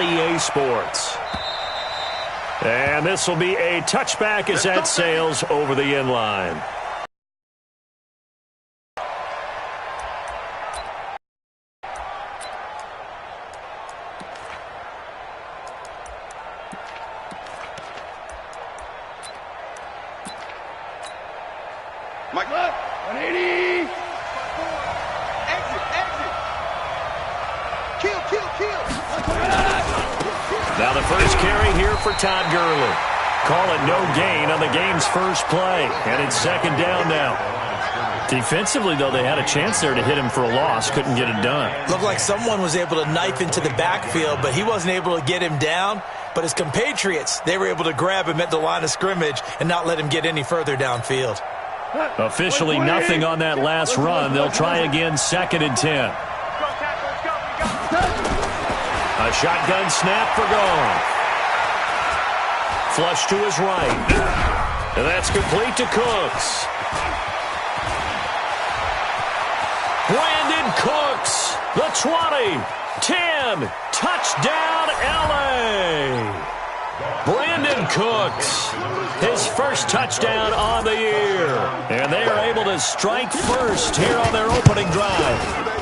EA Sports. And this will be a touchback as that sails over the end line. Mike, 180. Exit. Kill. Now the first carry here for Todd Gurley. Call it no gain on the game's first play. And it's second down now. Defensively, though, they had a chance there to hit him for a loss. Couldn't get it done. Looked like someone was able to knife into the backfield, but he wasn't able to get him down. But his compatriots, they were able to grab him at the line of scrimmage and not let him get any further downfield. Officially nothing on that last run. They'll try again, second and 10. A shotgun snap for Goff. Flush to his right. And that's complete to Cooks. Brandon Cooks, the 20, 10, touchdown LA. Brandon Cooks, his first touchdown on the year. And they are able to strike first here on their opening drive.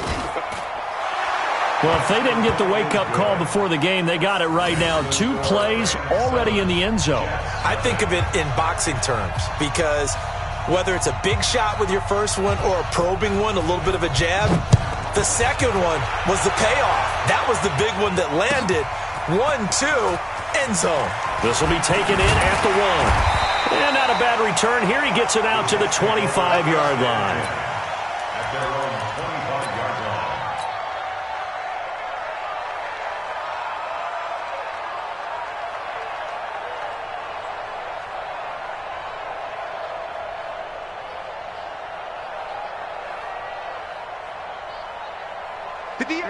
Well, if they didn't get the wake-up call before the game, they got it right now. 2 plays already in the end zone. I think of it in boxing terms because whether it's a big shot with your first one or a probing one, a little bit of a jab, the second one was the payoff. That was the big one that landed. 1-2, end zone. This will be taken in at the 1. And not a bad return here. He gets it out to the 25-yard line.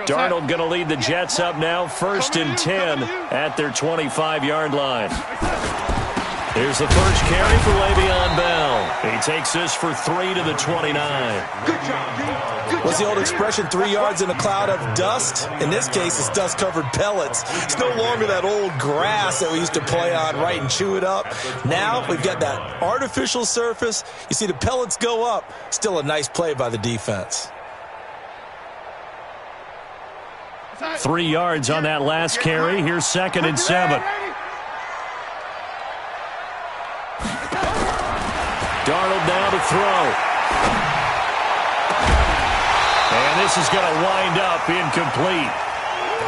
Darnold going to lead the Jets up now, 1st and 10 at their 25-yard line. Here's the first carry for Le'Veon Bell. He takes this for 3 to the 29. What's the old expression, 3 yards in a cloud of dust? In this case, it's dust-covered pellets. It's no longer that old grass that we used to play on, right, and chew it up. Now we've got that artificial surface. You see the pellets go up. Still a nice play by the defense. 3 yards on that last carry. Here's 2nd and 7. Darnold now to throw. And this is going to wind up incomplete.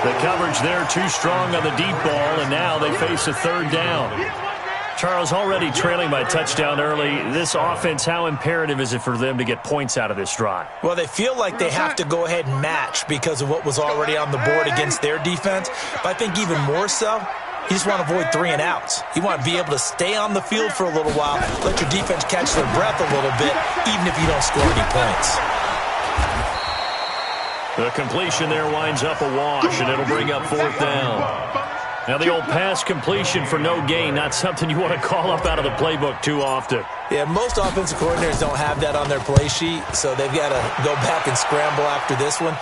The coverage there too strong on the deep ball, and now they face a 3rd down. Charles, already trailing by touchdown early. This offense, how imperative is it for them to get points out of this drive? Well, they feel like they have to go ahead and match because of what was already on the board against their defense. But I think even more so, you just want to avoid 3 and outs. You want to be able to stay on the field for a little while, let your defense catch their breath a little bit, even if you don't score any points. The completion there winds up a wash, and it'll bring up 4th down. Now the old pass completion for no gain, not something you want to call up out of the playbook too often. Yeah, most offensive coordinators don't have that on their play sheet, so they've got to go back and scramble after this one.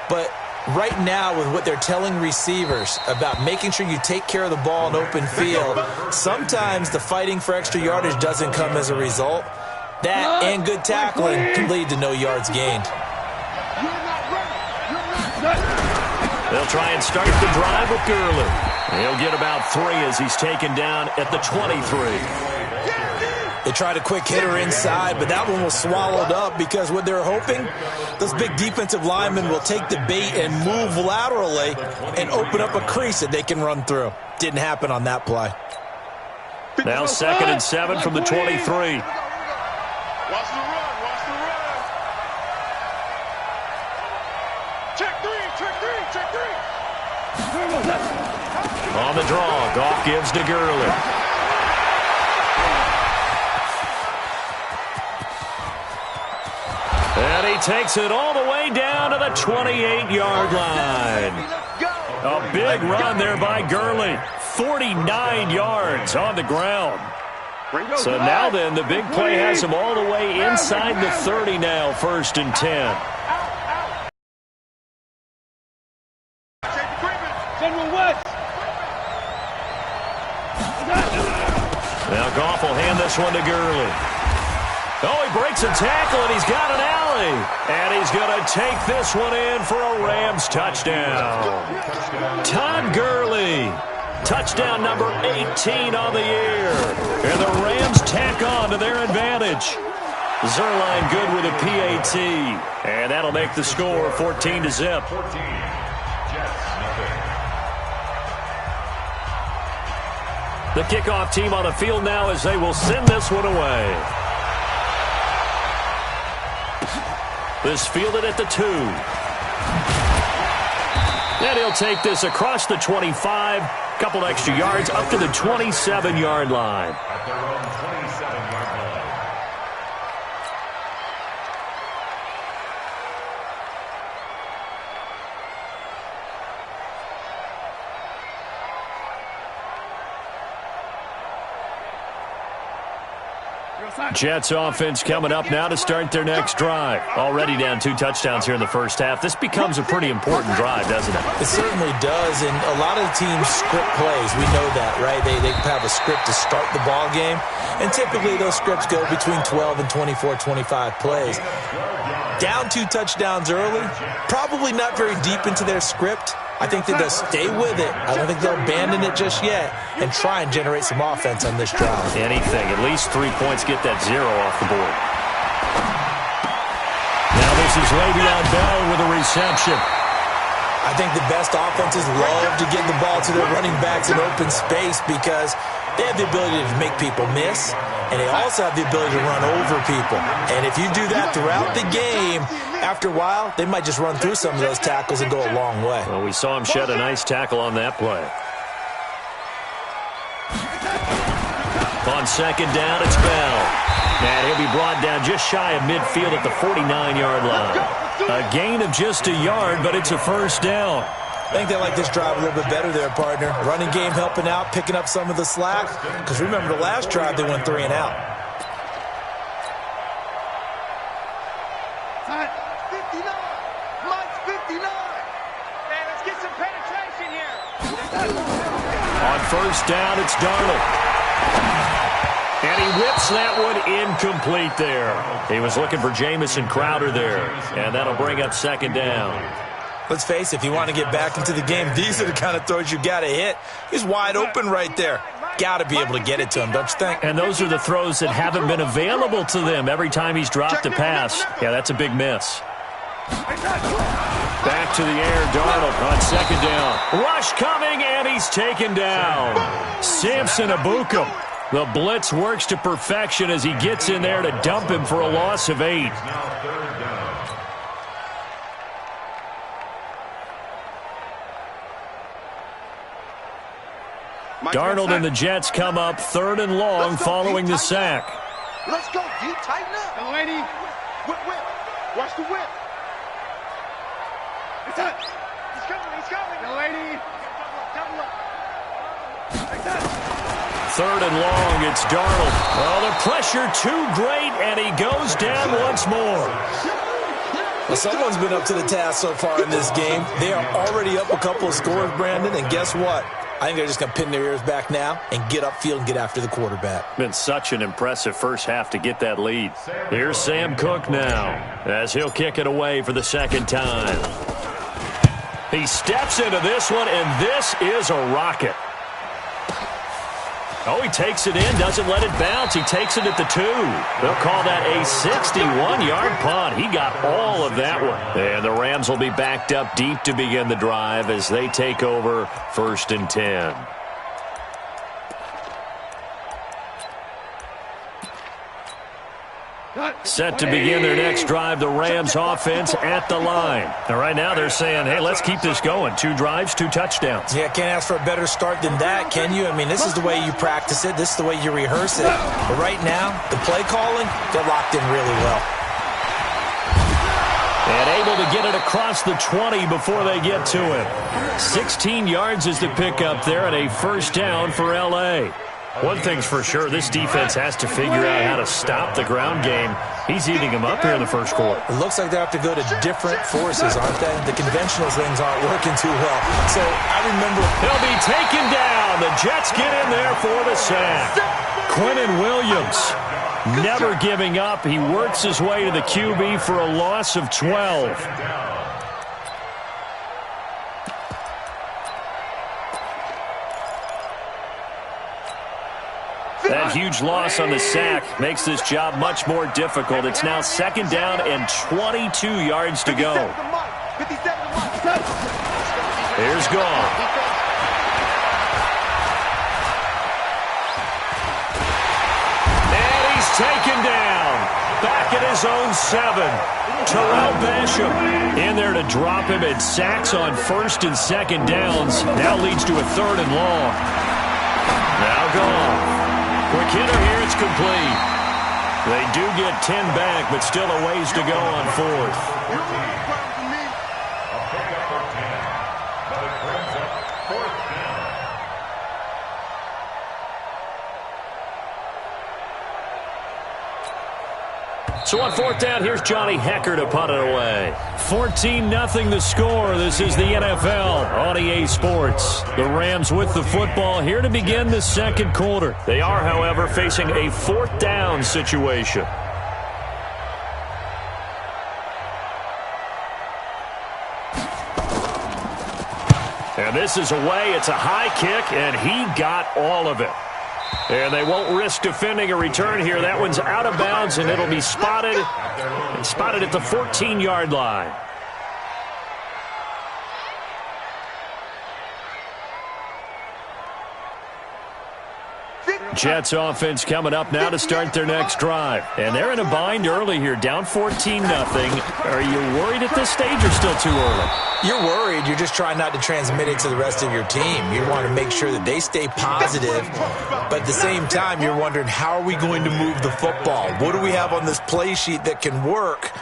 But right now, with what they're telling receivers about making sure you take care of the ball in open field, sometimes the fighting for extra yardage doesn't come as a result. That and good tackling can lead to no yards gained. They'll try and start the drive with Gurley. He'll get about 3 as he's taken down at the 23. They tried a quick hitter inside, but that one was swallowed up because what they're hoping, those big defensive linemen will take the bait and move laterally and open up a crease that they can run through. Didn't happen on that play. Now 2nd and 7 from the 23. Watch the run, watch the run. Check 3. On the draw, Goff gives to Gurley. And he takes it all the way down to the 28-yard line. A big run there by Gurley. 49 yards on the ground. So now then, the big play has him all the way inside the 30 now, 1st and 10. Now Goff will hand this one to Gurley. Oh, he breaks a tackle, and he's got an alley. And he's going to take this one in for a Rams touchdown. Todd Gurley. Touchdown number 18 on the year. And the Rams tack on to their advantage. Zerline good with a PAT. And that'll make the score 14-0. The kickoff team on the field now as they will send this one away. This fielded at the 2. And he'll take this across the 25. Couple extra yards up to the 27-yard line. At their own 27-yard line. Jets offense coming up now to start their next drive. Already down 2 touchdowns here in the first half. This becomes a pretty important drive, doesn't it? It certainly does, and a lot of the teams script plays. We know that, right? They have a script to start the ball game, and typically those scripts go between 12 and 24, 25 plays. Down 2 touchdowns early, probably not very deep into their script. I think that they'll stay with it. I don't think they'll abandon it just yet and try and generate some offense on this drive. Anything. At least 3 points, get that 0 off the board. Now this is Le'Veon Bell with a reception. I think the best offenses love to get the ball to their running backs in open space because they have the ability to make people miss, and they also have the ability to run over people. And if you do that throughout the game, after a while, they might just run through some of those tackles and go a long way. Well, we saw him shed a nice tackle on that play. On second down, it's Bell. And he'll be brought down just shy of midfield at the 49-yard line. A gain of just a yard, but it's a first down. I think they like this drive a little bit better there, partner. Running game helping out, picking up some of the slack. Because remember, the last drive, they went 3 and out. Mike's 59. Man, let's get some penetration here. On first down, it's Darnold. And he whips that one incomplete there. He was looking for Jamison Crowder there. And that'll bring up second down. Let's face it, if you want to get back into the game, these are the kind of throws you got to hit. He's wide open right there. Got to be able to get it to him, don't you think? And those are the throws that haven't been available to them every time he's dropped a pass. Yeah, that's a big miss. Back to the air, Darnold on second down. Rush coming, and he's taken down. Samson Ebukam. The blitz works to perfection as he gets in there to dump him for a loss of 8. Darnold and the Jets come up 3rd and long following the sack. Let's go, D. Tighten up. The lady. Whip. Watch the whip. It's up. He's coming. The lady. Double up. 3rd and long, it's Darnold. Well, the pressure too great, and he goes down once more. Well, someone's been up to the task so far in this game. They are already up a couple of scores, Brandon, and guess what? I think they're just going to pin their ears back now and get upfield and get after the quarterback. Been such an impressive first half to get that lead. Here's Sam Cook now as he'll kick it away for the second time. He steps into this one, and this is a rocket. Oh, he takes it in, doesn't let it bounce. He takes it at the 2. They'll call that a 61-yard punt. He got all of that one. And the Rams will be backed up deep to begin the drive as they take over 1st and 10. Set to begin their next drive, the Rams offense at the line. And right now they're saying, hey, let's keep this going. 2 drives, 2 touchdowns. Yeah, can't ask for a better start than that, can you? I mean, this is the way you practice it. This is the way you rehearse it. But right now, the play calling, they're locked in really well. And able to get it across the 20 before they get to him. 16 yards is the pickup there and a first down for L.A. One thing's for sure, this defense has to figure out how to stop the ground game. He's eating them up here in the first quarter. It looks like they have to go to different forces, aren't they? The conventional things aren't working too well. So I remember... He'll be taken down. The Jets get in there for the sack. Quinnen Williams, never giving up. He works his way to the QB for a loss of 12. That huge loss on the sack makes this job much more difficult. It's now 2nd down and 22 yards to go. Here's Goff. And he's taken down. Back at his own 7. Terrell Basham in there to drop him, and sacks on 1st and 2nd downs. Now leads to a 3rd and long. Now Goff. Quick hitter here, it's complete. They do get 10 back, but still a ways to go on 4th. So on 4th down, here's Johnny Hecker to punt it away. 14-0 the score. This is the NFL on EA Sports. The Rams with the football here to begin the 2nd quarter. They are, however, facing a 4th down situation. And this is away. It's a high kick, and he got all of it. And they won't risk defending a return here. That one's out of bounds, and it'll be spotted. And spotted at the 14-yard line. Jets offense coming up now to start their next drive. And they're in a bind early here, down 14-0. Are you worried at this stage or still too early? You're worried. You're just trying not to transmit it to the rest of your team. You want to make sure that they stay positive. But at the same time, you're wondering, how are we going to move the football? What do we have on this play sheet that can work?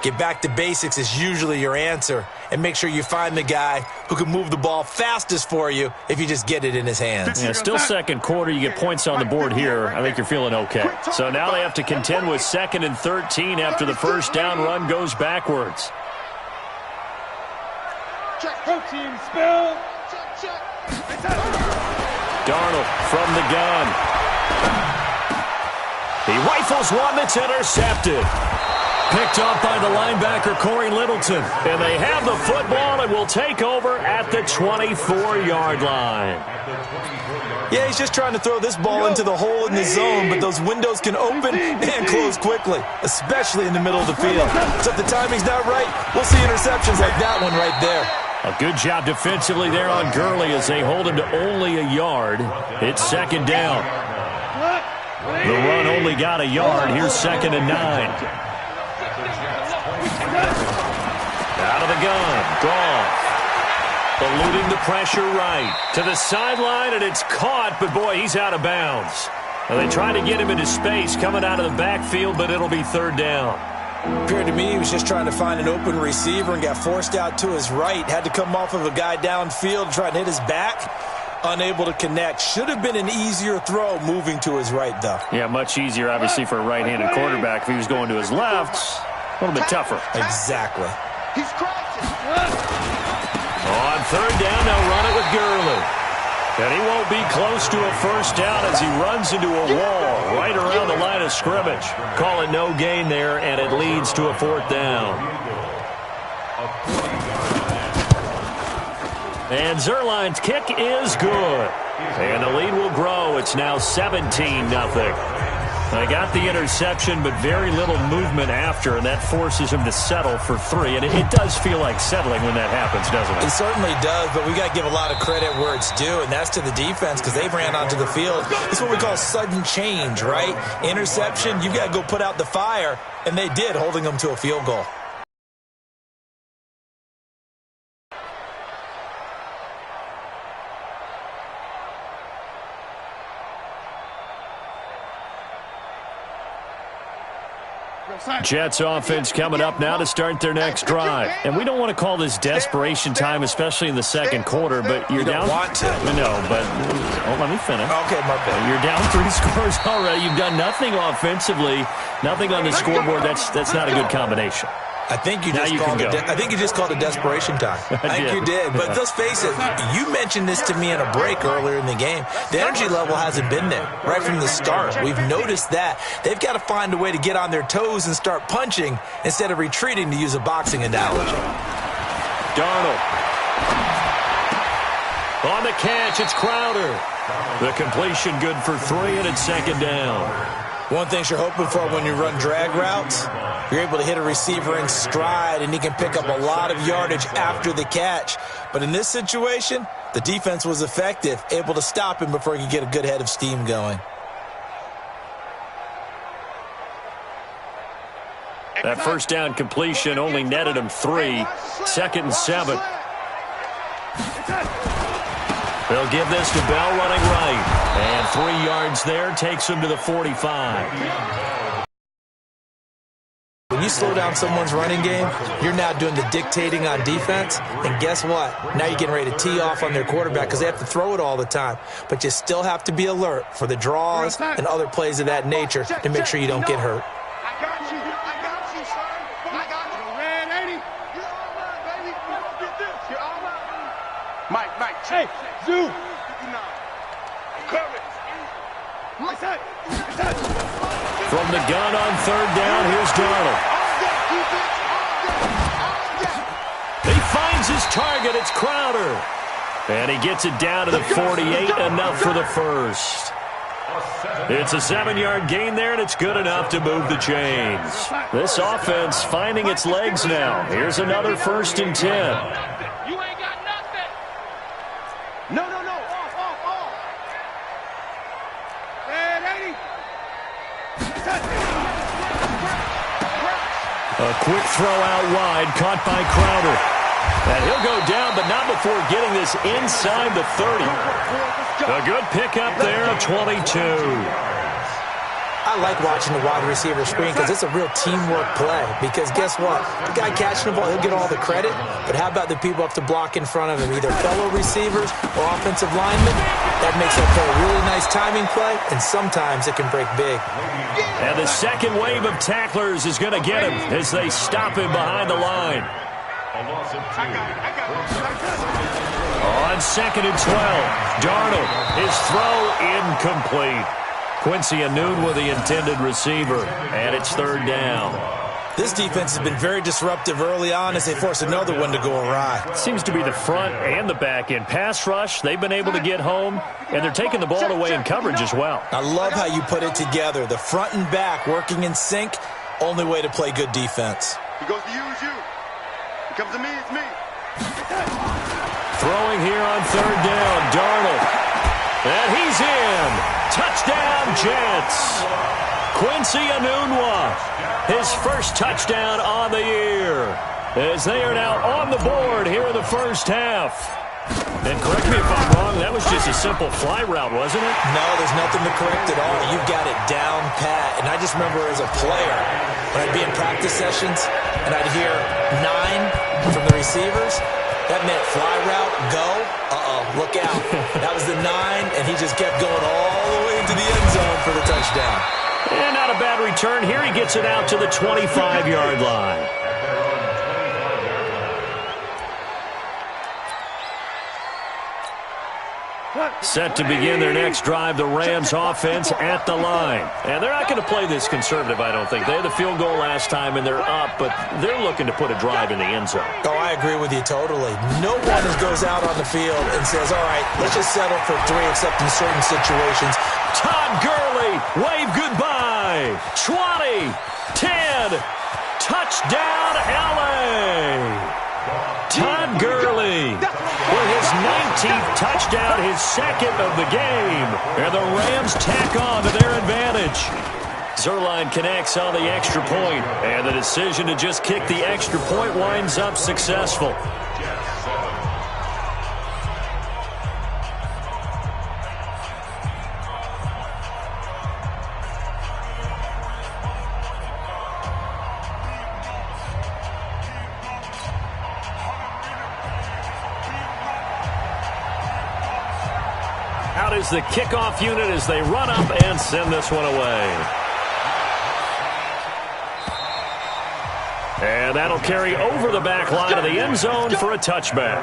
Get back to basics is usually your answer. And make sure you find the guy who can move the ball fastest for you if you just get it in his hands. Yeah, still 2nd quarter. You get points on the board here. I think you're feeling okay. So now they have to contend with 2nd and 13 after the 1st down run goes backwards. Team spill. Darnold from the gun. He rifles one that's intercepted. Picked off by the linebacker, Corey Littleton. And they have the football and will take over at the 24-yard line. Yeah, he's just trying to throw this ball into the hole in the zone, but those windows can open and close quickly, especially in the middle of the field. So if the timing's not right, we'll see interceptions like that one right there. A good job defensively there on Gurley as they hold him to only a yard. It's 2nd down. The run only got a yard. Here's 2nd and 9. Out of the gun. Goff. Eluding the pressure right. To the sideline, and it's caught, but boy, he's out of bounds. Well, they tried to get him into space coming out of the backfield, but it'll be 3rd down. Appeared to me he was just trying to find an open receiver and got forced out to his right. Had to come off of a guy downfield, try to hit his back. Unable to connect. Should have been an easier throw moving to his right, though. Yeah, much easier, obviously, for a right-handed quarterback. If he was going to his left, a little bit tougher. Exactly. He's crashing. On 3rd down, they'll run it with Gurley. And he won't be close to a 1st down as he runs into a wall right around the line of scrimmage. Call it no gain there, and it leads to a 4th down. And Zerline's kick is good. And the lead will grow. It's now 17-0. They got the interception, but very little movement after, and that forces him to settle for 3. And it does feel like settling when that happens, doesn't it? It certainly does, but we got to give a lot of credit where it's due, and that's to the defense because they ran onto the field. It's what we call sudden change, right? Interception, you've got to go put out the fire, and they did, holding them to a field goal. Jets offense coming up now to start their next drive. And we don't want to call this desperation time, especially in the 2nd quarter, but you're down. You don't want to. No, but let me finish. Okay, my bad. You're down 3 scores already. You've done nothing offensively, nothing on the scoreboard. That's not a good combination. I think you just called a desperation time. I think you did. But let's face it, you mentioned this to me in a break earlier in the game. The energy level hasn't been there right from the start. We've noticed that. They've got to find a way to get on their toes and start punching instead of retreating, to use a boxing analogy. Darnold. On the catch, it's Crowder. The completion good for 3, and it's 2nd down. One thing you're hoping for when you run drag routes, you're able to hit a receiver in stride, and he can pick up a lot of yardage after the catch. But in this situation, the defense was effective, able to stop him before he could get a good head of steam going. That first down completion only netted him 3. 2nd and 7. They'll give this to Bell running right. And 3 yards there takes him to the 45. When you slow down someone's running game, you're now doing the dictating on defense. And guess what? Now you're getting ready to tee off on their quarterback because they have to throw it all the time. But you still have to be alert for the draws and other plays of that nature to make sure you don't get hurt. Hey, Zoo! From the gun on 3rd down, here's Darnold. He finds his target. It's Crowder. And he gets it down to the 48, enough for the first. It's a 7-yard gain there, and it's good enough to move the chains. This offense finding its legs now. Here's another 1st and 10. A quick throw out wide, caught by Crowder. And he'll go down, but not before getting this inside the 30. A good pickup there, a 22. I like watching the wide receiver screen because it's a real teamwork play. Because guess what? The guy catching the ball, he'll get all the credit. But how about the people up to block in front of him, either fellow receivers or offensive linemen? That makes that play a really nice timing play, and sometimes it can break big. And the second wave of tacklers is going to get him as they stop him behind the line. On 2nd and 12, Darnold, his throw incomplete. Quincy Anoon with the intended receiver, and it's 3rd down. This defense has been very disruptive early on as they force another one to go awry. Seems to be the front and the back end. Pass rush, they've been able to get home, and they're taking the ball away in coverage as well. I love how you put it together. The front and back working in sync, only way to play good defense. He goes to you, it's you. He comes to me, it's me. Throwing here on 3rd down, Darnold. And he's in. Touchdown, Jets. Quincy Enunwa, his first touchdown on the year, as they are now on the board here in the first half. And correct me if I'm wrong, that was just a simple fly route, wasn't it? No, there's nothing to correct at all. You've got it down pat. And I just remember as a player, when I'd be in practice sessions, and I'd hear 9 from the receivers, that meant fly route, go, look out. That was the 9, and he just kept going all the way into the end zone for the touchdown. And not a bad return. Here he gets it out to the 25-yard line. Set to begin their next drive, the Rams offense at the line. And they're not going to play this conservative, I don't think. They had the field goal last time, and they're up, but they're looking to put a drive in the end zone. Oh, I agree with you totally. No one goes out on the field and says, all right, let's just settle for 3, except in certain situations. Todd Gurley, wave goodbye. 20, 10, touchdown, L.A. Todd Gurley with his 19th touchdown, his 2nd of the game. And the Rams tack on to their advantage. Zerline connects on the extra point, and the decision to just kick the extra point winds up successful. Out is the kickoff unit as they run up and send this one away. And that'll carry over the back line of the end zone for a touchback.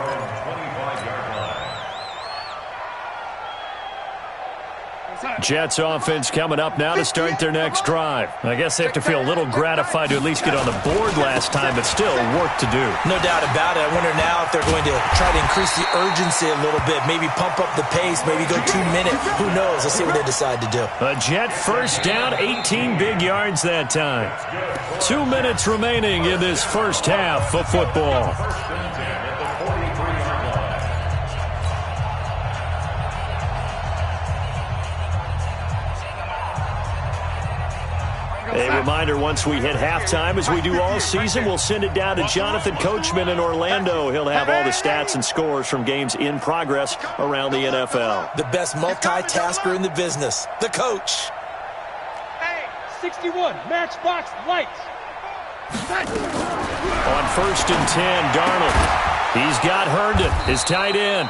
Jets offense coming up now to start their next drive. I guess they have to feel a little gratified to at least get on the board last time, but still work to do. No doubt about it. I wonder now if they're going to try to increase the urgency a little bit, maybe pump up the pace, maybe go 2 minutes. Who knows? Let's see what they decide to do. A Jet first down, 18 big yards that time. 2 minutes remaining in this first half of football. A reminder, once we hit halftime, as we do all season, we'll send it down to Jonathan Coachman in Orlando. He'll have all the stats and scores from games in progress around the NFL. The best multitasker in the business, the coach. Hey, 61, matchbox lights. On 1st and 10, Darnold. He's got Herndon, his tight end.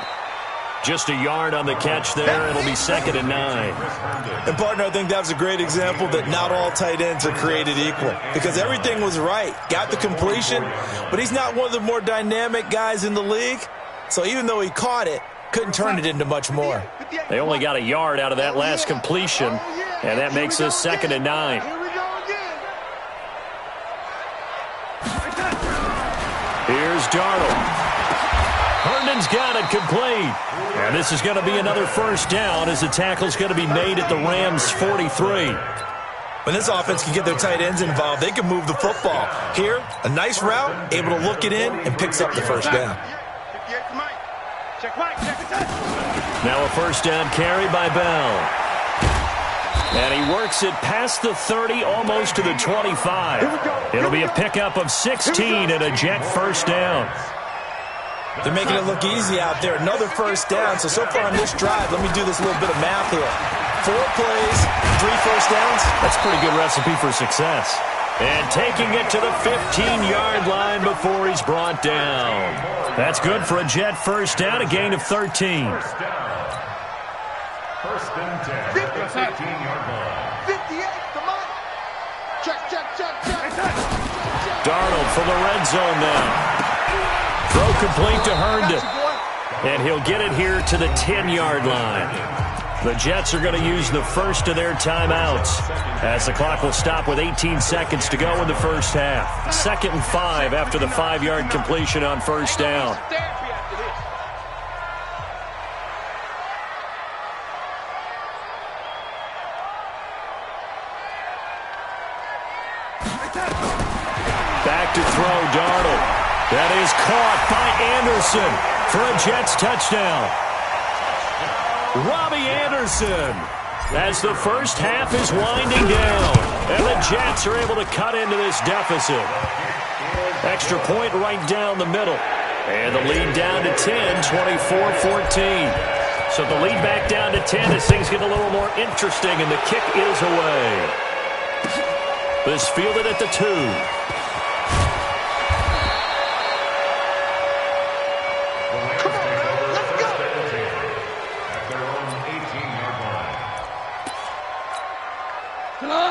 Just a yard on the catch there. It'll be 2nd and 9. And, partner, I think that was a great example that not all tight ends are created equal because everything was right. Got the completion, but he's not one of the more dynamic guys in the league. So even though he caught it, couldn't turn it into much more. They only got a yard out of that last completion, and that makes us 2nd and 9. Here's Darnold. Herndon's got it complete. And this is going to be another first down as the tackle's going to be made at the Rams' 43. When this offense can get their tight ends involved, they can move the football. Here, a nice route, able to look it in, and picks up the first down. Now a first down carry by Bell. And he works it past the 30, almost to the 25. It'll be a pickup of 16 and a Jet first down. They're making it look easy out there. Another first down. So far on this drive, let me do this little bit of math here. 4 plays, 3 first downs. That's a pretty good recipe for success. And taking it to the 15-yard line before he's brought down. That's good for a Jet first down, a gain of 13. 1st and 10. 15-yard line. 58, come on. Check. Darnold from the red zone now. Throw complete to Herndon. And he'll get it here to the 10-yard line. The Jets are going to use the first of their timeouts as the clock will stop with 18 seconds to go in the first half. 2nd and 5 after the 5-yard completion on first down. Back to throw, Darnold. That is caught by Anderson for a Jets touchdown. Robbie Anderson, as the first half is winding down, and the Jets are able to cut into this deficit. Extra point right down the middle, and the lead down to 10, 24-14. So the lead back down to 10 as things get a little more interesting, and the kick is away. This fielded at the 2.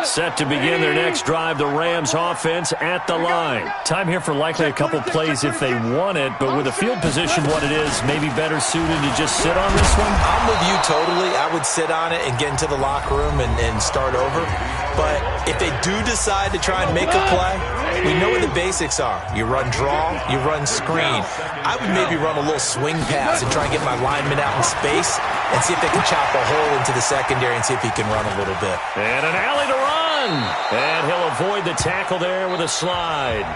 Set to begin their next drive, the Rams offense at the line. Time here for likely a couple plays if they want it, but with the field position what it is, maybe better suited to just sit on this one? I'm with you totally. I would sit on it and get into the locker room and start over. But if they do decide to try and make a play, we know what the basics are. You run draw, you run screen. I would maybe run a little swing pass and try and get my lineman out in space and see if they can chop a hole into the secondary and see if he can run a little bit. And an alley to run. And he'll avoid the tackle there with a slide.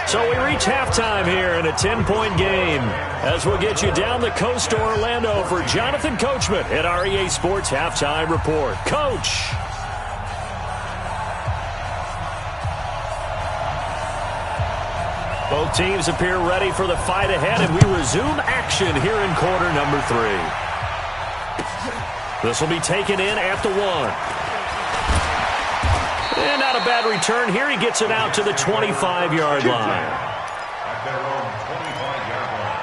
So we reach halftime here in a 10-point game as we'll get you down the coast to Orlando for Jonathan Coachman at our EA Sports Halftime Report. Coach. Both teams appear ready for the fight ahead, and we resume action here in quarter number 3. This will be taken in at the 1. And not a bad return here. He gets it out to the 25-yard line. At their own 25-yard line.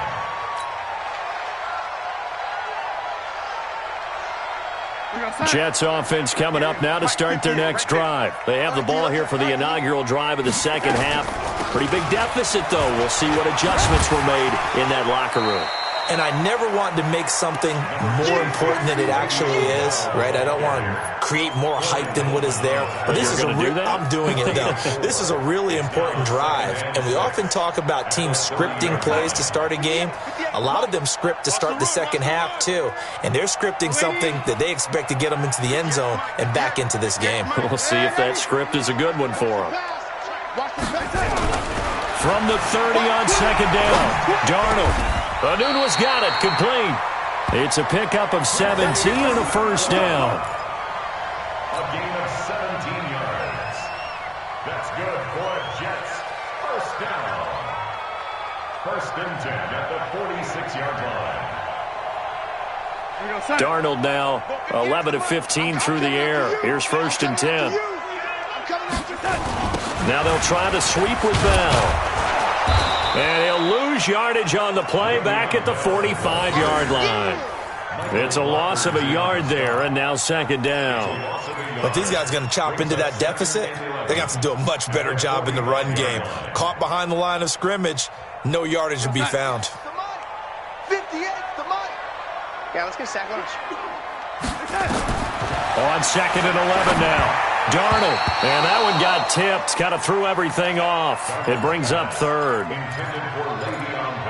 2 Jets offense coming up now to start their next drive. They have the ball here for the inaugural drive of the second half. Pretty big deficit, though. We'll see what adjustments were made in that locker room. And I never want to make something more important than it actually is, right? I don't want to create more hype than what is there. But this is I'm doing it, though. This is a really important drive. And we often talk about teams scripting plays to start a game. A lot of them script to start the second half, too. And they're scripting something that they expect to get them into the end zone and back into this game. We'll see if that script is a good one for them. From the 30 on second down, Darnold. Anunwa's got it, complete. It's a pickup of 17 and a first down. A gain of 17 yards. That's good for Jets. First down. First and 10 at the 46-yard line. Darnold now 11 of 15 through the air. Here's first and 10. Now they'll try to sweep with Bell. And he'll lose yardage on the play back at the 45-yard line. It's a loss of a yard there, and now second down. But these guys are going to chop into that deficit. They're going to have to do a much better job in the run game. Caught behind the line of scrimmage, no yardage will be found. 58, the money. Yeah, let's get a sack lunch. On second and 11 now. Darnold, and that one got tipped, kind of threw everything off. It brings up third.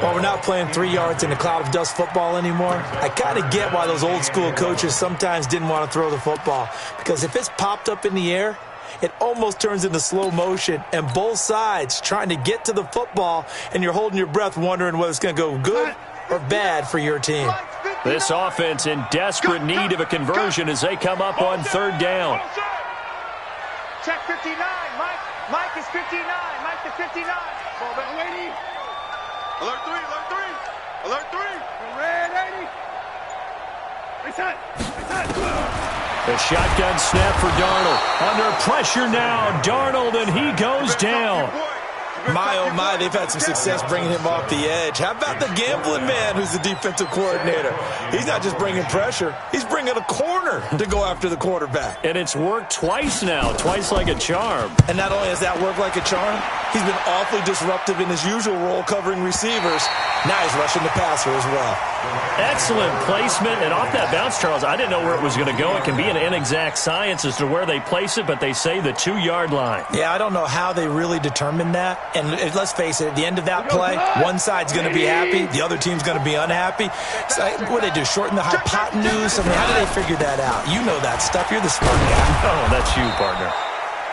Well, we're not playing 3 yards in a cloud of dust football anymore. I kind of get why those old school coaches sometimes didn't want to throw the football, because if it's popped up in the air, it almost turns into slow motion, and both sides trying to get to the football, and you're holding your breath wondering whether it's going to go good or bad for your team. This offense in desperate need of a conversion as they come up on third down. Check 59. Mike is 59. Mike to 59. Ball back, lady. Alert 3, alert 3. Alert 3. Red 80. Reset. The shotgun snap for Darnold. Under pressure now, Darnold, and he goes down. My, oh my, they've had some success bringing him off the edge. How about the gambling man who's the defensive coordinator? He's not just bringing pressure. He's bringing a corner to go after the quarterback. And it's worked twice now, twice like a charm. And not only has that worked like a charm, he's been awfully disruptive in his usual role covering receivers. Now he's rushing the passer as well. Excellent placement. And off that bounce, Charles, I didn't know where it was going to go. It can be an inexact science as to where they place it, but they say the 2-yard line. Yeah, I don't know how they really determine that. And let's face it, at the end of that play, one side's going to be happy, the other team's going to be unhappy. So, what do they do, shorten the hypotenuse? I mean, how do they figure that out? You know that stuff. You're the smart guy. Oh, that's you, partner.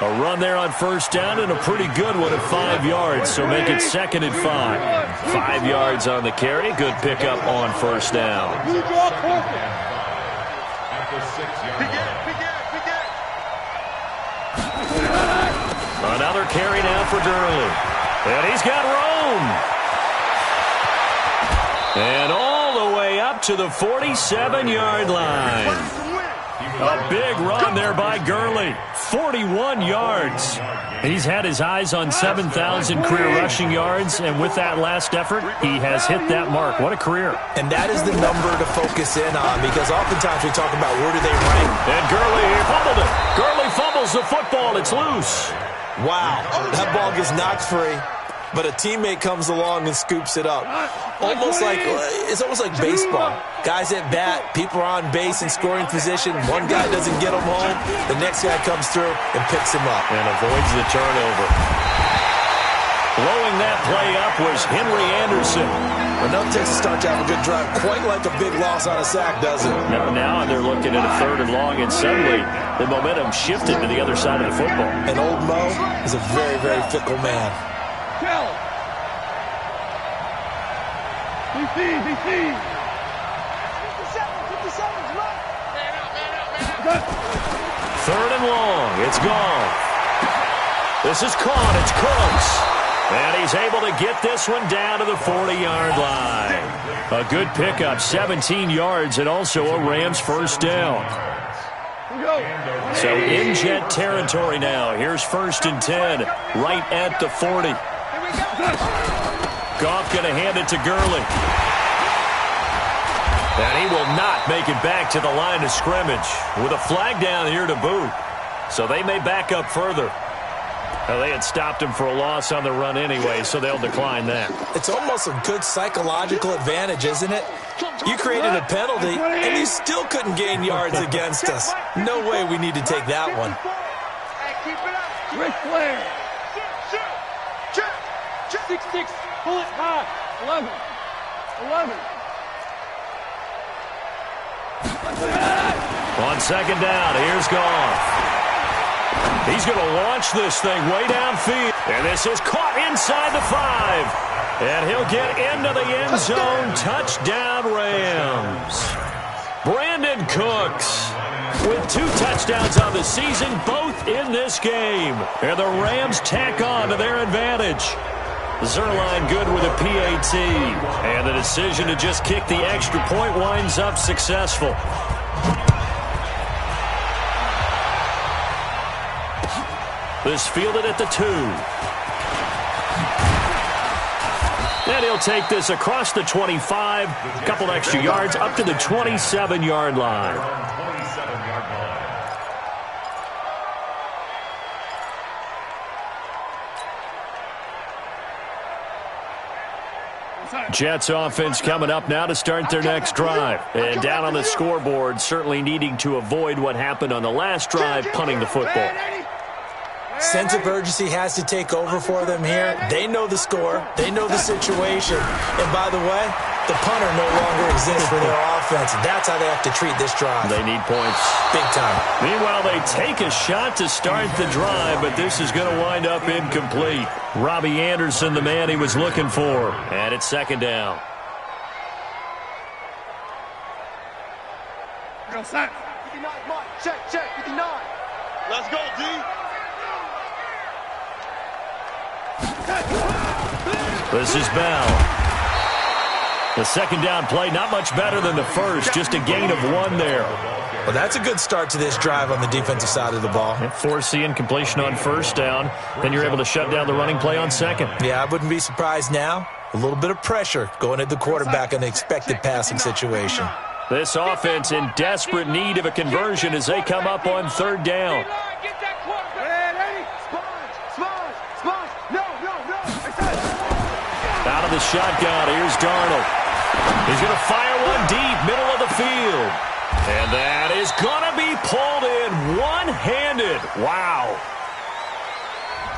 A run there on first down and a pretty good one at 5 yards, so make it second and 5. 5 yards on the carry. Good pickup on first down. Another carry now for Gurley. And he's got room. And all the way up to the 47-yard line. A big run there by Gurley. 41 yards. He's had his eyes on 7,000 career rushing yards, and with that last effort, he has hit that mark. What a career. And that is the number to focus in on, because oftentimes we talk about where do they rank. And Gurley fumbled it. Gurley fumbles the football. It's loose. Wow, that ball gets knocked free, but a teammate comes along and scoops it up. It's almost like baseball. Guys at bat, people are on base in scoring position. One guy doesn't get him home. The next guy comes through and picks him up. And avoids the turnover. Blowing that play up was Henry Anderson. Enough takes to start to have a good drive, quite like a big loss on a sack, does it? Now they're looking at a third and long, and suddenly the momentum shifted to the other side of the football. And old Mo is a very, very fickle man. Third and long. It's gone. This is caught. It's Cooks. And he's able to get this one down to the 40-yard line. A good pickup, 17 yards, and also a Rams first down. So in Jet territory now. Here's first and 10, right at the 40. Goff going to hand it to Gurley. And he will not make it back to the line of scrimmage with a flag down here to boot. So they may back up further. Well, they had stopped him for a loss on the run anyway, so they'll decline that. It's almost a good psychological advantage, isn't it? You created a penalty, and you still couldn't gain yards against us. No way we need to take that one. Rick Flair. 6-6, pull it high. 11. On second down, here's Goff. He's going to launch this thing way downfield. And this is caught inside the 5. And he'll get into the end zone. Touchdown, Rams. Brandon Cooks with 2 touchdowns on the season, both in this game. And the Rams tack on to their advantage. Zerline good with a PAT. And the decision to just kick the extra point winds up successful. This fielded at the 2. And he'll take this across the 25. A couple extra yards up to the 27-yard line. Jets offense coming up now to start their next drive. And down on the scoreboard, certainly needing to avoid what happened on the last drive, punting the football. Sense of urgency has to take over for them here. They know the score. They know the situation. And by the way, the punter no longer exists for their offense. That's how they have to treat this drive. They need points. Big time. Meanwhile, they take a shot to start the drive, but this is going to wind up incomplete. Robbie Anderson, the man he was looking for. And it's second down. Go, Sack. 59, Mike. Check, 59. Let's go, D. This is Bell. The second down play, not much better than the first, just a gain of 1 there. Well, that's a good start to this drive on the defensive side of the ball. Force the incompletion on first down. Then you're able to shut down the running play on second. Yeah, I wouldn't be surprised now. A little bit of pressure going at the quarterback in the expected passing situation. This offense in desperate need of a conversion as they come up on third down. Out of the shotgun, here's Darnold. He's going to fire one deep, middle of the field. And that is going to be pulled in one-handed. Wow.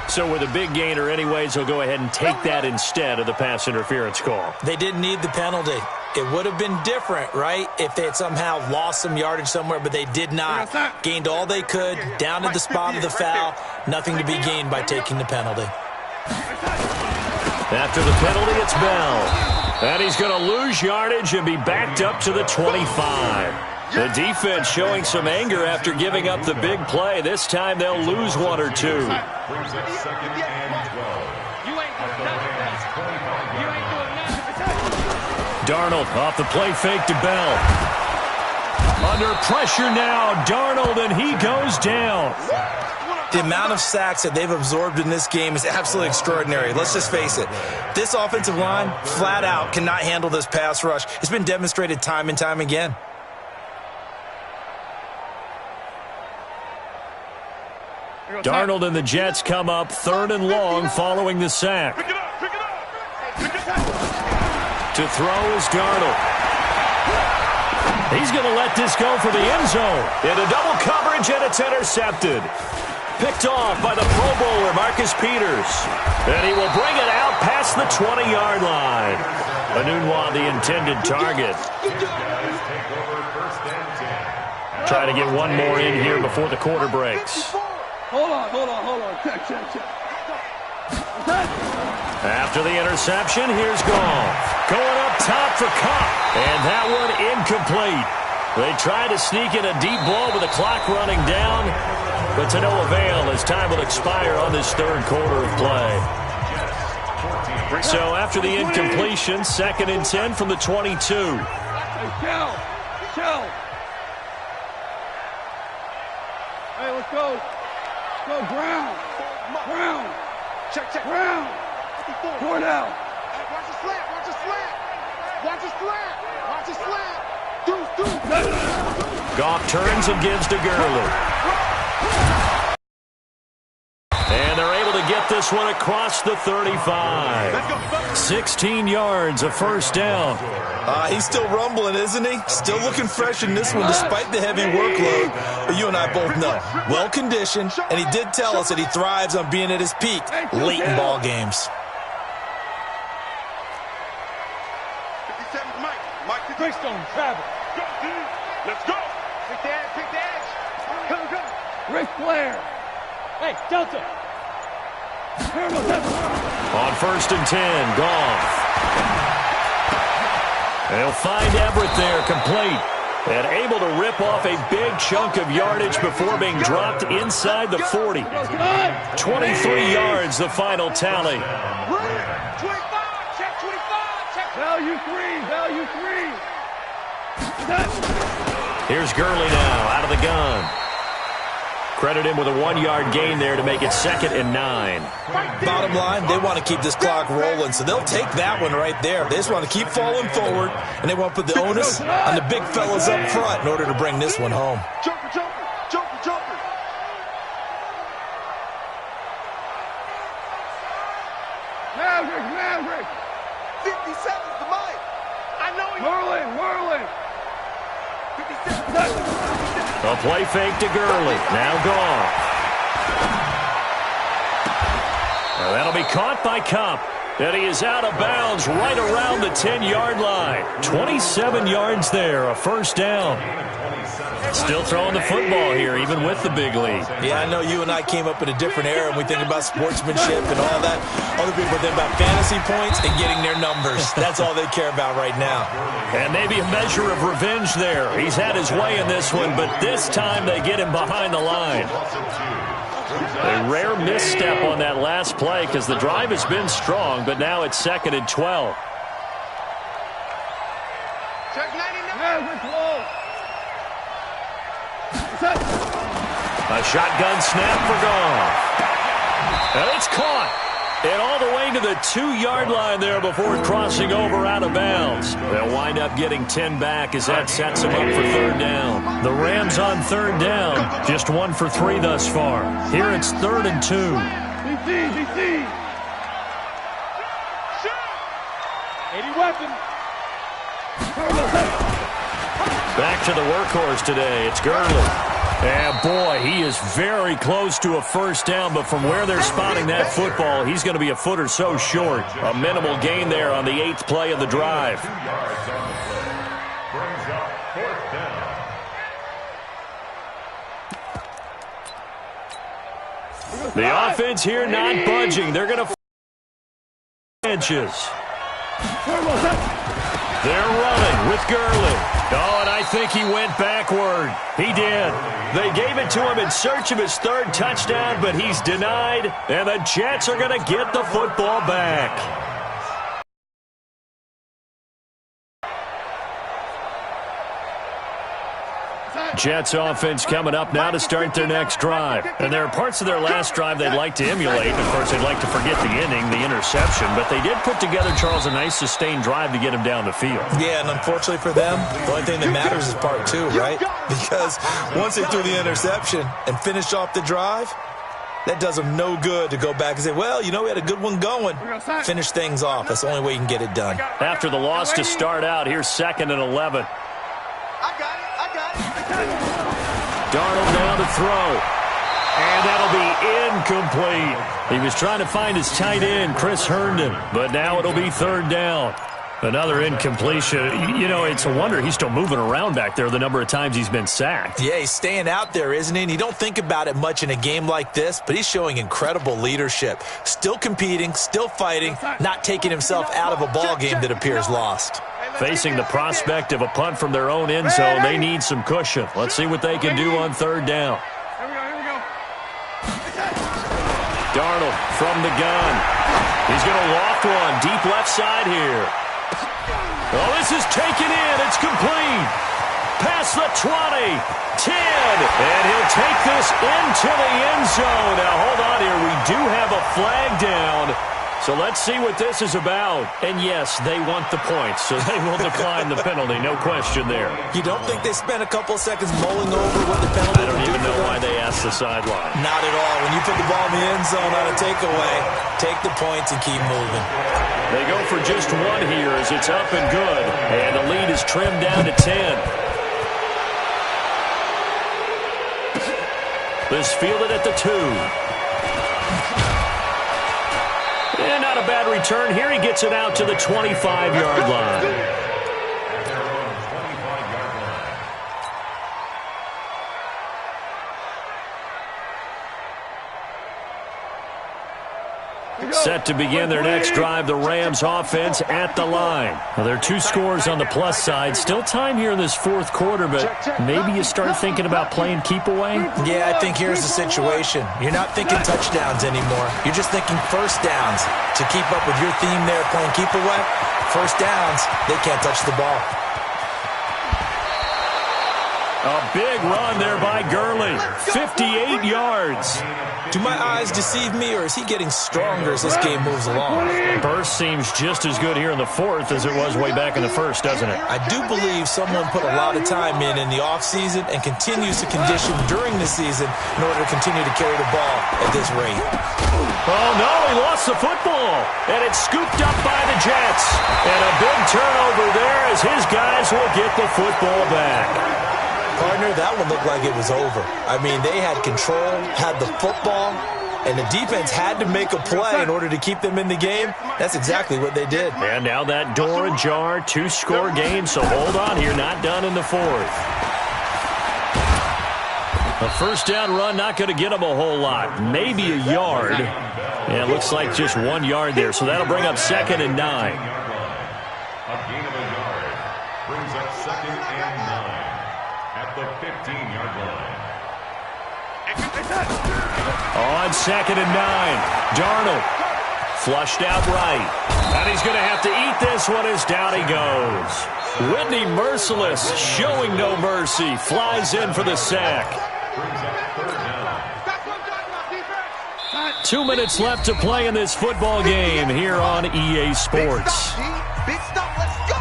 So with a big gainer anyways, he'll go ahead and take that instead of the pass interference call. They didn't need the penalty. It would have been different, right, if they had somehow lost some yardage somewhere, but they did not. Gained all they could, down to the spot of the foul. Nothing to be gained by taking the penalty. After the penalty, it's Bell. And he's going to lose yardage and be backed up to the 25. The defense showing some anger after giving up the big play. This time they'll lose 1 or 2. Brings up second and 12. Darnold off the play fake to Bell. Under pressure now, Darnold, and he goes down. The amount of sacks that they've absorbed in this game is absolutely extraordinary. Let's just face it. This offensive line, flat out, cannot handle this pass rush. It's been demonstrated time and time again. Darnold and the Jets come up 3rd and long following the sack. To throw is Darnold. He's going to let this go for the end zone. Into double coverage, and it's intercepted. Picked off by the Pro Bowler, Marcus Peters. And he will bring it out past the 20-yard line. Anunwa, the intended target. Try to get one more in here before the quarter breaks. Hold on. Check. After the interception, here's Goff. Going up top for Cup. And that one incomplete. They tried to sneak in a deep ball with the clock running down, but to no avail as time will expire on this third quarter of play. So after the incompletion, 2nd and 10 from the 22. Hey, Shell. Hey, let's go. Go, Brown. Check. Brown. Cordell. Watch the slant. Watch the slant. Goff turns and gives to Gurley. And they're able to get this one across the 35. 16 yards, a first down. He's still rumbling, isn't he? Still looking fresh in this one despite the heavy workload. But you and I both know, well-conditioned, and he did tell us that he thrives on being at his peak late in ball games. Greystone, travel. Let's go. Pick the edge, pick the edge. Go, go. Rick Flair. Hey, Delta. On 1st and 10, Goff. They'll find Everett there, complete. And able to rip off a big chunk of yardage before being dropped inside the 40. 23 yards, the final tally. 25, check 25, check. Value 3, value 3. Here's Gurley now, out of the gun. Credit him with a 1-yard gain there to make it 2nd and 9. Bottom line, they want to keep this clock rolling, so they'll take that one right there. They just want to keep falling forward, and they want to put the onus on the big fellas up front in order to bring this one home. Jumper, jumper, jumper, jumper. Maverick. 57's the mic. I know he. Whirling. 57. A play fake to Gurley. Now Goff. Now that'll be caught by Kupp. And he is out of bounds right around the 10-yard line. 27 yards there, a first down. Still throwing the football here, even with the big lead. Yeah, I know you and I came up in a different era, and we think about sportsmanship and all that. Other people think about fantasy points and getting their numbers. That's all they care about right now. And maybe a measure of revenge there. He's had his way in this one, but this time they get him behind the line. A rare misstep on that last play because the drive has been strong, but now it's 2nd and 12. Check 99. Maverick low. A shotgun snap for Goff. And it's caught. And all the way to the 2-yard line there before crossing over out of bounds. They'll wind up getting 10 back as that sets them up for 3rd down. The Rams on 3rd down. Just 1 for 3 thus far. Here it's 3rd and 2. BC. 80 weapon. Back to the workhorse today. It's Gurley. And, boy, he is very close to a first down, but from where they're spotting that football, he's going to be a foot or so short. A minimal gain there on the 8th play of the drive. Brings up 4th down. The offense here not budging. They're going to inches. They're running with Gurley. Oh, and I think he went backward. He did. They gave it to him in search of his 3rd touchdown, but he's denied, and the Jets are going to get the football back. Jets offense coming up now to start their next drive. And there are parts of their last drive they'd like to emulate. Of course, they'd like to forget the inning, the interception. But they did put together, Charles, a nice sustained drive to get him down the field. Yeah, and unfortunately for them, the only thing that matters is part 2, right? Because once they threw the interception and finished off the drive, that does them no good to go back and say, well, you know, we had a good one going. Finish things off. That's the only way you can get it done. After the loss to start out, here's 2nd and 11. Darnold now to throw. And that'll be incomplete. He was trying to find his tight end, Chris Herndon, but now it'll be 3rd down. Another incompletion. You know, it's a wonder he's still moving around back there the number of times he's been sacked. Yeah, he's staying out there, isn't he? And you don't think about it much in a game like this, but he's showing incredible leadership. Still competing, still fighting, not taking himself out of a ball game that appears lost. Facing the prospect of a punt from their own end zone, they need some cushion. Let's see what they can do on 3rd down. Here we go. Darnold from the gun. He's going to loft one deep left side here. Oh, this is taken in. It's complete. Past the 20, 10, and he'll take this into the end zone. Now, hold on here. We do have a flag down. So let's see what this is about. And yes, they want the points, so they will decline the penalty. No question there. You don't think they spent a couple seconds mulling over what the penalty I don't even know why they asked the sideline. Not at all. When you put the ball in the end zone on a takeaway, take the points and keep moving. They go for just one here as it's up and good. And the lead is trimmed down to 10. This fielded at the 2. And not a bad return here. He gets it out to the 25-yard line. Set to begin their next drive, the Rams offense at the line. Well, there are 2 scores on the plus side. Still time here in this fourth quarter, but maybe you start thinking about playing keep away? Yeah, I think here's the situation. You're not thinking touchdowns anymore. You're just thinking first downs. To keep up with your theme there, playing keep away, first downs, they can't touch the ball. A big run there by Gurley. 58 yards. Do my eyes deceive me, or is he getting stronger as this game moves along? Burst seems just as good here in the fourth as it was way back in the first, doesn't it? I do believe someone put a lot of time in the offseason and continues to condition during the season in order to continue to carry the ball at this rate. Oh, no, he lost the football. And it's scooped up by the Jets. And a big turnover there as his guys will get the football back. Partner, that one looked like it was over. I mean, they had control, had the football, and the defense had to make a play in order to keep them in the game. That's exactly what they did. And now that door ajar, 2-score game, so hold on here, not done in the fourth. A first down run, not going to get them a whole lot. Maybe a yard. And it looks like just 1 yard there, so that'll bring up 2nd and 9. A gain of a yard brings up 2nd and 9 at the 15-yard line. On 2nd and 9, Darnold flushed out right. And he's going to have to eat this one as down he goes. Whitney Merciless, showing no mercy, flies in for the sack. 2 minutes left to play in this football game here on EA Sports. Big stop, let's go!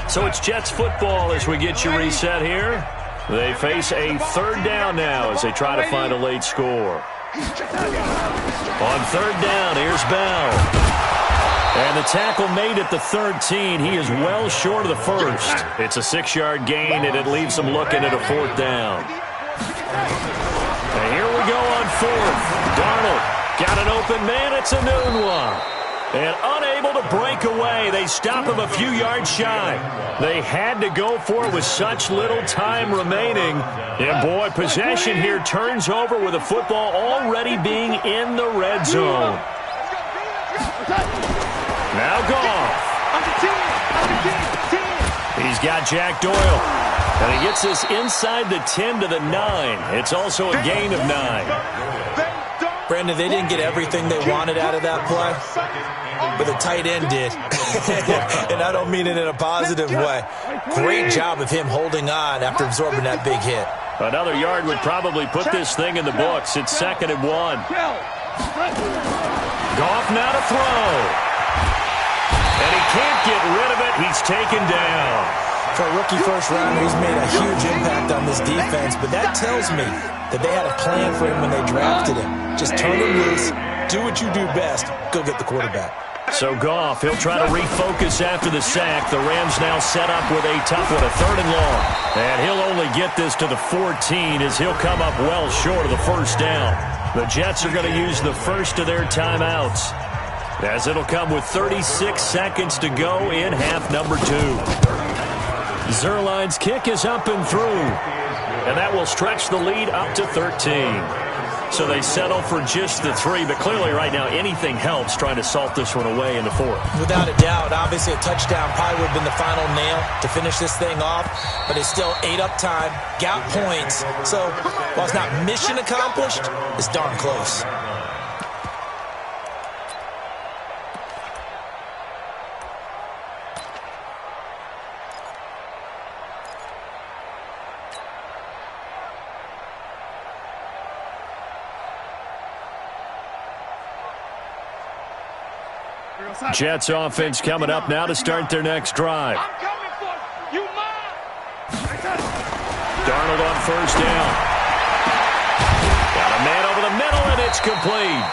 So it's Jets football as we get you reset here. They face a 3rd down now as they try to find a late score. On 3rd down, here's Bell. And the tackle made at the 13. He is well short of the first. It's a 6-yard gain, and it leaves them looking at a 4th down. And here we go on 4th. Darnold got an open man. It's a noon one. And unable to break away. They stop him a few yards shy. They had to go for it with such little time remaining. And, boy, possession here turns over with the football already being in the red zone. Now Goff. He's got Jack Doyle. And he gets this inside the 10 to the 9. It's also a gain of 9. Brandon, they didn't get everything they wanted out of that play, but the tight end did. And I don't mean it in a positive way. Great job of him holding on after absorbing that big hit. Another yard would probably put this thing in the books. It's 2nd and 1. Goff now to throw. And he can't get rid of it. He's taken down. For a rookie first rounder, he's made a huge impact on this defense, but that tells me that they had a plan for him when they drafted him. Just turn him loose, do what you do best, go get the quarterback. So Goff, he'll try to refocus after the sack. The Rams now set up with a tough one, a 3rd and long. And he'll only get this to the 14 as he'll come up well short of the first down. The Jets are going to use the first of their timeouts, as it'll come with 36 seconds to go in half number 2. Zerline's kick is up and through, and that will stretch the lead up to 13. So they settle for just the 3, but clearly right now anything helps trying to salt this one away in the 4th. Without a doubt, obviously a touchdown probably would have been the final nail to finish this thing off, but it's still ate up time, got points. So while it's not mission accomplished, it's darn close. Jets offense coming up now to start their next drive. I'm coming for you, mom. Darnold on first down. Got a man over the middle, and it's complete.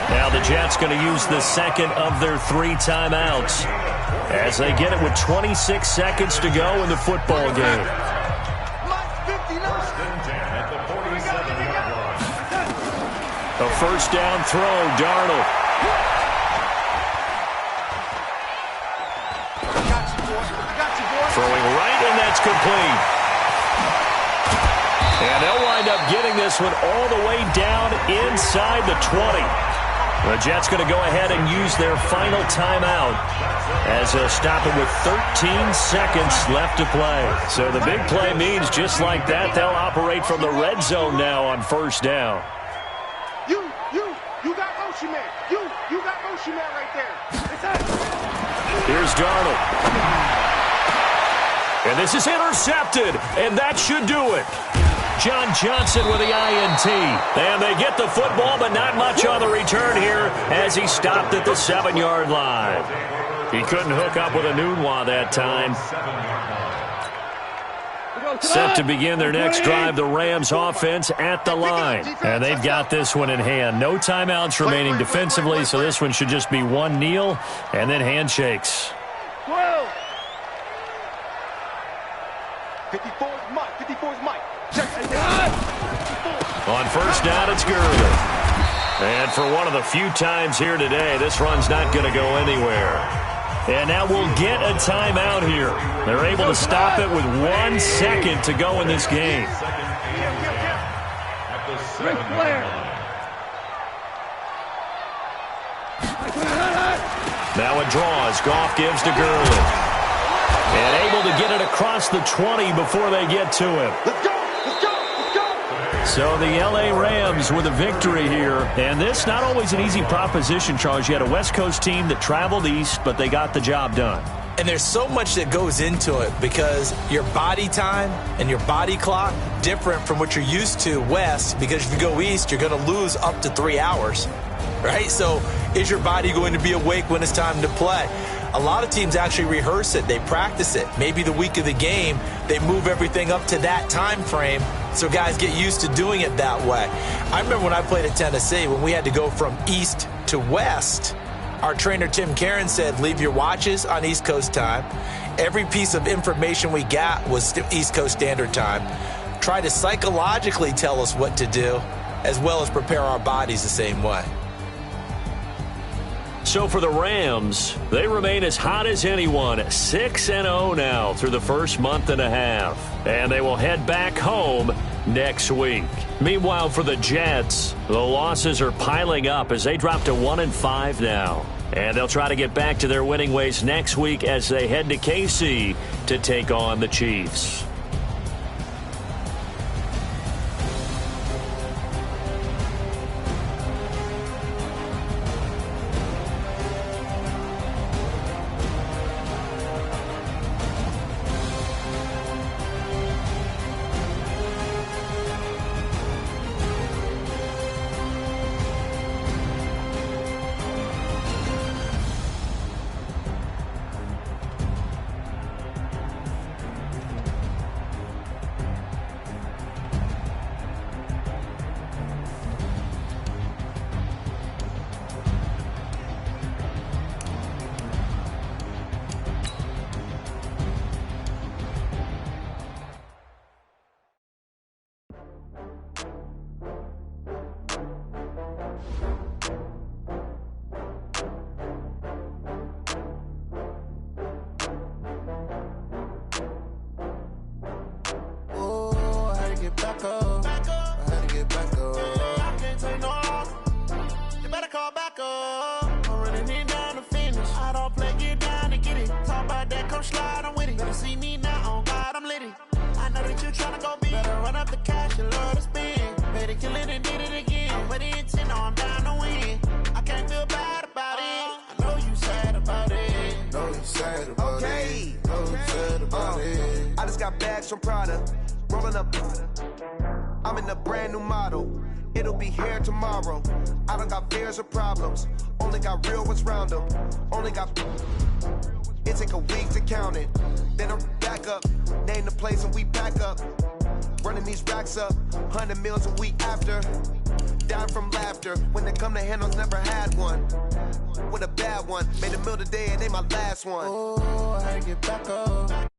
Now the Jets going to use the second of their 3 timeouts as they get it with 26 seconds to go in the football game. A first down throw, Darnold. Throwing right, and that's complete. And they'll wind up getting this one all the way down inside the 20. The Jets going to go ahead and use their final timeout as they'll stop it with 13 seconds left to play. So the big play means just like that, they'll operate from the red zone now on first down. You got motion man. You got motion man right there. Here's Darnold. And this is intercepted, and that should do it. John Johnson with the INT. And they get the football, but not much on the return here as he stopped at the 7-yard line. He couldn't hook up with a Nunwa that time. Set to begin their next drive, the Rams offense at the line. And they've got this one in hand. No timeouts remaining defensively, so this one should just be one kneel and then handshakes. 54's Mike. 54's Mike. On first down, it's Gurley. And for one of the few times here today, this run's not going to go anywhere. And now we'll get a timeout here. They're able to stop it with 1 second to go in this game. Now it draws. Goff gives to Gurley. And able to get it across the 20 before they get to him. Let's go. So the L.A. Rams with a victory here. And this not always an easy proposition, Charles. You had a West Coast team that traveled east, but they got the job done. And there's so much that goes into it because your body time and your body clock different from what you're used to west, because if you go east, you're going to lose up to 3 hours, right? So is your body going to be awake when it's time to play? A lot of teams actually rehearse it. They practice it. Maybe the week of the game, they move everything up to that time frame so guys get used to doing it that way. I remember when I played at Tennessee, when we had to go from east to west, our trainer Tim Karen said, leave your watches on East Coast time. Every piece of information we got was East Coast Standard Time. Try to psychologically tell us what to do, as well as prepare our bodies the same way. So for the Rams, they remain as hot as anyone, 6-0 now through the first month and a half. And they will head back home next week. Meanwhile, for the Jets, the losses are piling up as they drop to 1-5 now. And they'll try to get back to their winning ways next week as they head to KC to take on the Chiefs. I'm in a brand new model. It'll be here tomorrow. I don't got fears or problems, only got real ones round them. Only got. It take a week to count it. Then I'm back up, name the place and we back up. Running these racks up, 100 meals a week after. Down from laughter, when they come to handles, never had one. With a bad one, made a meal today and they my last one. Oh, I get back up.